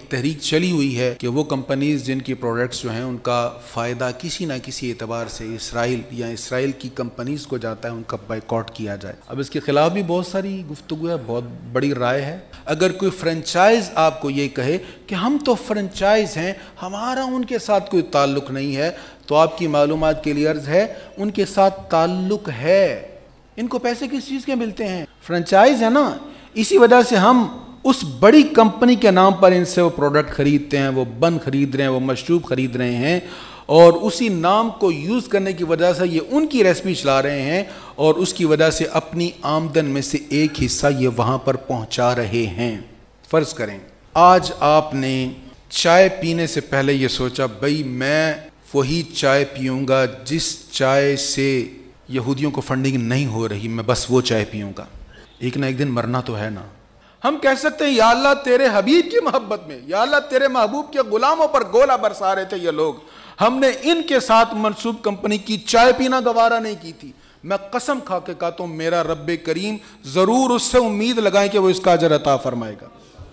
تحریک چلی ہوئی ہے کہ وہ کمپنیز جن کی پروڈکٹس جو ہیں ان کا فائدہ کسی نہ کسی اعتبار سے اسرائیل یا اسرائیل کی کمپنیز کو جاتا ہے، ان کا بائیکاٹ کیا جائے۔ اب اس کے خلاف بھی بہت ساری گفتگو ہے، بہت بڑی رائے ہے۔ اگر کوئی فرنچائز آپ کو یہ کہے کہ ہم تو فرنچائز ہیں، ہمارا ان کے ساتھ کوئی تعلق نہیں ہے، تو آپ کی معلومات کے لیے عرض ہے ان کے ساتھ تعلق ہے۔ ان کو پیسے کس چیز کے ملتے ہیں؟ فرنچائز ہے نا، اسی وجہ سے ہم اس بڑی کمپنی کے نام پر ان سے وہ پروڈکٹ خریدتے ہیں، وہ بن خرید رہے ہیں، وہ مشروب خرید رہے ہیں، اور اسی نام کو یوز کرنے کی وجہ سے یہ ان کی ریسپی چلا رہے ہیں، اور اس کی وجہ سے اپنی آمدن میں سے ایک حصہ یہ وہاں پر پہنچا رہے ہیں۔ فرض کریں آج آپ نے چائے پینے سے پہلے یہ سوچا بھئی میں وہی چائے پیوں گا جس چائے سے یہودیوں کو فنڈنگ نہیں ہو رہی، میں بس وہ چائے پیوں گا۔ ایک نہ ایک دن مرنا تو ہے نا۔ ہم کہہ سکتے ہیں یا اللہ تیرے حبیب کی محبت میں، یا اللہ تیرے محبوب کے غلاموں پر گولہ برسا رہے تھے یہ لوگ، ہم نے ان کے ساتھ منسوب کمپنی کی چائے پینا گوارا نہیں کی تھی۔ میں قسم کھا کے کہتا ہوں میرا رب کریم ضرور اس سے امید لگائیں کہ وہ اس کا اجر عطا فرمائے گا۔